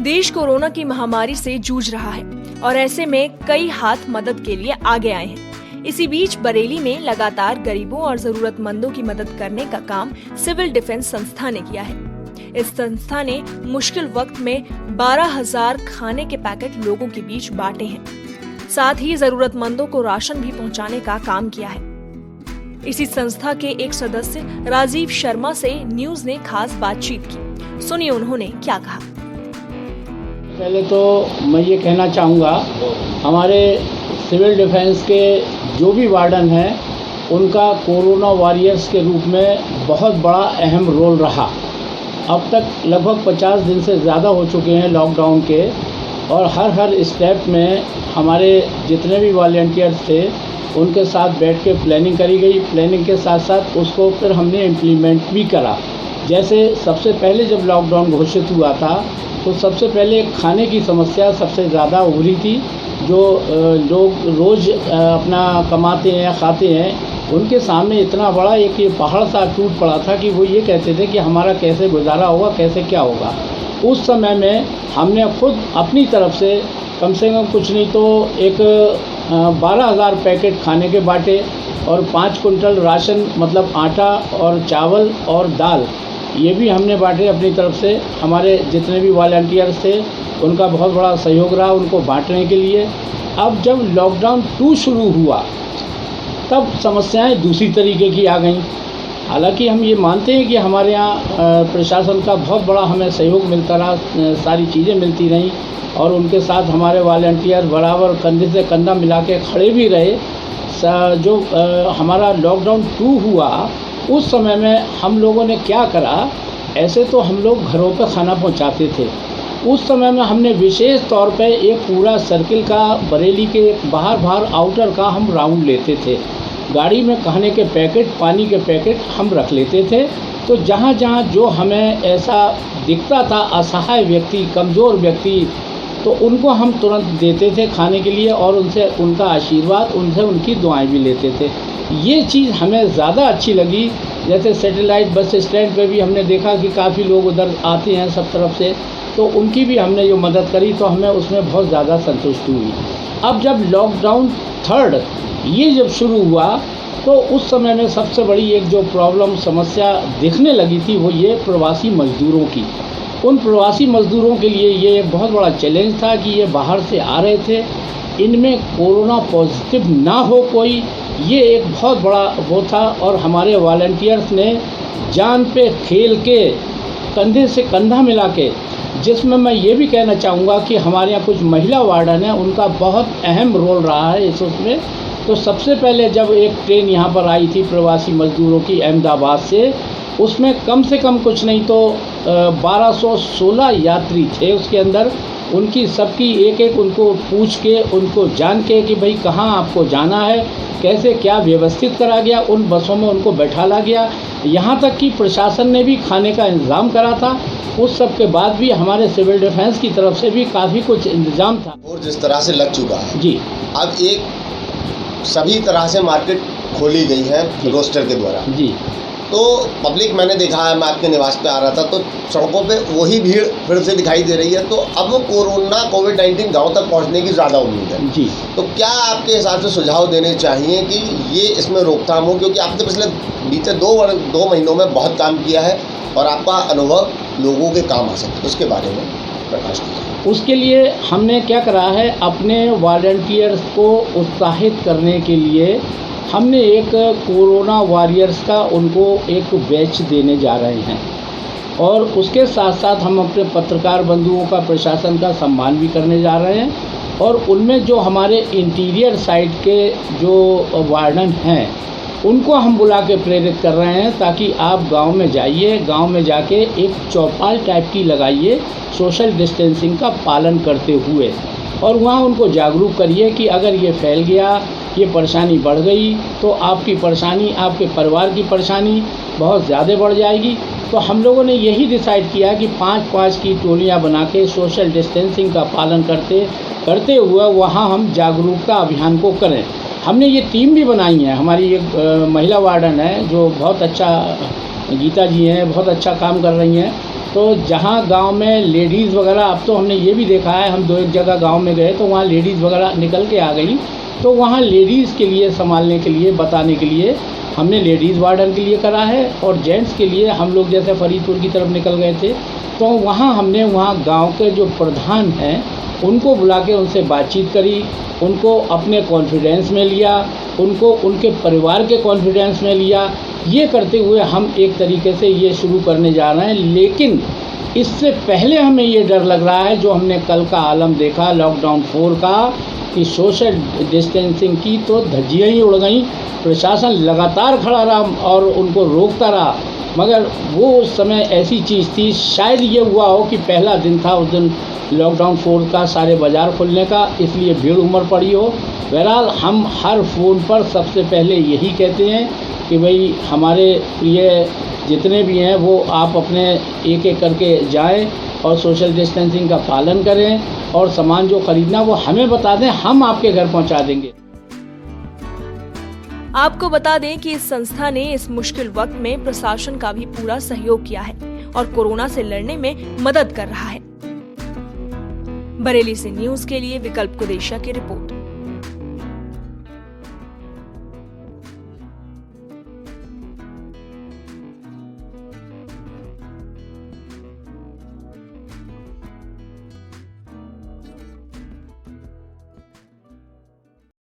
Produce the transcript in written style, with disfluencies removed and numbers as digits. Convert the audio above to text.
देश कोरोना की महामारी से जूझ रहा है और ऐसे में कई हाथ मदद के लिए आगे आए हैं। इसी बीच बरेली में लगातार गरीबों और जरूरतमंदों की मदद करने का काम सिविल डिफेंस संस्था ने किया है। इस संस्था ने मुश्किल वक्त में 12,000 खाने के पैकेट लोगों के बीच बांटे हैं। साथ ही जरूरतमंदों को राशन भी पहुंचाने का काम किया है। इसी संस्था के एक सदस्य राजीव शर्मा से न्यूज ने खास बातचीत की। सुनिए उन्होंने क्या कहा। पहले तो मैं ये कहना चाहूँगा, हमारे सिविल डिफेंस के जो भी वार्डन हैं उनका कोरोना वॉरियर्स के रूप में बहुत बड़ा अहम रोल रहा। अब तक लगभग 50 दिन से ज़्यादा हो चुके हैं लॉकडाउन के, और हर स्टेप में हमारे जितने भी वॉलंटियर्स थे उनके साथ बैठ के प्लानिंग करी गई। प्लानिंग के साथ साथ उसको फिर हमने इम्प्लीमेंट भी करा। जैसे सबसे पहले जब लॉकडाउन घोषित हुआ था तो सबसे पहले खाने की समस्या सबसे ज़्यादा उभरी थी। जो लोग रोज़ अपना कमाते हैं या खाते हैं, उनके सामने इतना बड़ा एक ये पहाड़ सा टूट पड़ा था कि वो ये कहते थे कि हमारा कैसे गुजारा होगा, कैसे क्या होगा। उस समय में हमने खुद अपनी तरफ से कम कुछ नहीं तो एक 12,000 पैकेट खाने के बांटे और 5 कुंटल राशन मतलब आटा और चावल और दाल, ये भी हमने बांटे अपनी तरफ से। हमारे जितने भी वॉलंटियर्स थे उनका बहुत बड़ा सहयोग रहा उनको बांटने के लिए। अब जब लॉकडाउन 2 शुरू हुआ तब समस्याएं दूसरी तरीके की आ गईं। हालांकि हम ये मानते हैं कि हमारे यहाँ प्रशासन का बहुत बड़ा हमें सहयोग मिलता रहा, सारी चीज़ें मिलती रहीं और उनके साथ हमारे वॉलंटियर बराबर कंधे से कंधा मिला के खड़े भी रहे। जो हमारा लॉकडाउन 2 हुआ उस समय में हम लोगों ने क्या करा, ऐसे तो हम लोग घरों पर खाना पहुंचाते थे। उस समय में हमने विशेष तौर पे एक पूरा सर्किल का बरेली के बाहर आउटर का हम राउंड लेते थे। गाड़ी में खाने के पैकेट, पानी के पैकेट हम रख लेते थे। तो जहाँ जहाँ जो हमें ऐसा दिखता था असहाय व्यक्ति, कमज़ोर व्यक्ति, तो उनको हम तुरंत देते थे खाने के लिए और उनसे उनका आशीर्वाद, उनसे उनकी दुआएं भी लेते थे। ये चीज़ हमें ज़्यादा अच्छी लगी। जैसे सैटेलाइट बस स्टैंड पे भी हमने देखा कि काफ़ी लोग उधर आते हैं सब तरफ से, तो उनकी भी हमने जो मदद करी तो हमें उसमें बहुत ज़्यादा संतुष्टि हुई। अब जब लॉकडाउन 3 ये जब शुरू हुआ तो उस समय में सबसे बड़ी एक जो प्रॉब्लम समस्या दिखने लगी थी वो ये प्रवासी मज़दूरों की। उन प्रवासी मज़दूरों के लिए ये एक बहुत बड़ा चैलेंज था कि ये बाहर से आ रहे थे, इनमें कोरोना पॉजिटिव ना हो कोई, ये एक बहुत बड़ा वो था। और हमारे वॉलंटियर्स ने जान पे खेल के कंधे से कंधा मिला के, जिसमें मैं ये भी कहना चाहूँगा कि हमारे यहाँ कुछ महिला वार्डन हैं, उनका बहुत अहम रोल रहा है इस उसमें। तो सबसे पहले जब एक ट्रेन यहाँ पर आई थी प्रवासी मज़दूरों की अहमदाबाद से, उसमें कम से कम कुछ नहीं तो 1216 यात्री थे उसके अंदर। उनकी सबकी एक उनको पूछ के, उनको जान के कि भाई कहाँ आपको जाना है, कैसे क्या व्यवस्थित करा गया। उन बसों में उनको बैठाला गया, यहाँ तक कि प्रशासन ने भी खाने का इंतज़ाम करा था। उस सब के बाद भी हमारे सिविल डिफेंस की तरफ से भी काफ़ी कुछ इंतज़ाम था। और जिस तरह से लग चुका है जी, अब एक सभी तरह से मार्केट खोली गई है रोस्टर के द्वारा जी। तो पब्लिक, मैंने देखा है, मैं आपके निवास पे आ रहा था तो सड़कों पे वही भीड़ फिर से दिखाई दे रही है। तो अब कोविड-19 गांव तक पहुंचने की ज़्यादा उम्मीद है जी। तो क्या आपके हिसाब से सुझाव देने चाहिए कि ये इसमें रोकथाम हो, क्योंकि आपने पिछले बीते 2 महीनों में बहुत काम किया है और आपका अनुभव लोगों के काम आ सकता है, उसके बारे में प्रकाश कीजिए। उसके लिए हमने क्या करा है, अपने वॉलंटियर्स को उत्साहित करने के लिए हमने एक कोरोना वॉरियर्स का उनको एक बैच देने जा रहे हैं। और उसके साथ साथ हम अपने पत्रकार बंधुओं का, प्रशासन का सम्मान भी करने जा रहे हैं। और उनमें जो हमारे इंटीरियर साइड के जो वार्डन हैं उनको हम बुला के प्रेरित कर रहे हैं ताकि आप गांव में जाइए, गांव में जाके एक चौपाल टाइप की लगाइए सोशल डिस्टेंसिंग का पालन करते हुए, और वहाँ उनको जागरूक करिए कि अगर ये फैल गया, ये परेशानी बढ़ गई तो आपकी परेशानी, आपके परिवार की परेशानी बहुत ज़्यादा बढ़ जाएगी। तो हम लोगों ने यही डिसाइड किया कि 5-5 की टोलियाँ बना के सोशल डिस्टेंसिंग का पालन करते हुए वहाँ हम जागरूकता अभियान को करें। हमने ये टीम भी बनाई है। हमारी एक महिला वार्डन है जो बहुत अच्छा, गीता जी हैं, बहुत अच्छा काम कर रही हैं। तो जहाँ गांव में लेडीज़ वगैरह, अब तो हमने ये भी देखा है, हम 2-1 जगह गांव में गए तो वहाँ लेडीज़ वगैरह निकल के आ गई, तो वहाँ लेडीज़ के लिए संभालने के लिए, बताने के लिए हमने लेडीज़ वार्डन के लिए करा है। और जेंट्स के लिए हम लोग जैसे फरीदपुर की तरफ निकल गए थे तो वहाँ हमने गांव के जो प्रधान हैं उनको बुला के उनसे बातचीत करी, उनको अपने कॉन्फिडेंस में लिया, उनको उनके परिवार के कॉन्फिडेंस में लिया। ये करते हुए हम एक तरीके से ये शुरू करने जा रहे हैं। लेकिन इससे पहले हमें ये डर लग रहा है, जो हमने कल का आलम देखा लॉकडाउन 4 का, कि सोशल डिस्टेंसिंग की तो धज्जियाँ ही उड़ गई। प्रशासन लगातार खड़ा रहा और उनको रोकता रहा, मगर वो उस समय ऐसी चीज़ थी, शायद ये हुआ हो कि पहला दिन था उस दिन लॉकडाउन 4 का, सारे बाज़ार खुलने का, इसलिए भीड़ उमड़ पड़ी हो। बहरहाल हम हर फ़ोन पर सबसे पहले यही कहते हैं कि भाई हमारे प्रिय जितने भी हैं वो आप अपने एक करके जाएं और सोशल डिस्टेंसिंग का पालन करें, और सामान जो खरीदना वो हमें बता दें, हम आपके घर पहुंचा देंगे। आपको बता दें कि इस संस्था ने इस मुश्किल वक्त में प्रशासन का भी पूरा सहयोग किया है और कोरोना से लड़ने में मदद कर रहा है। बरेली से न्यूज के लिए विकल्प कुदेशिया की रिपोर्ट।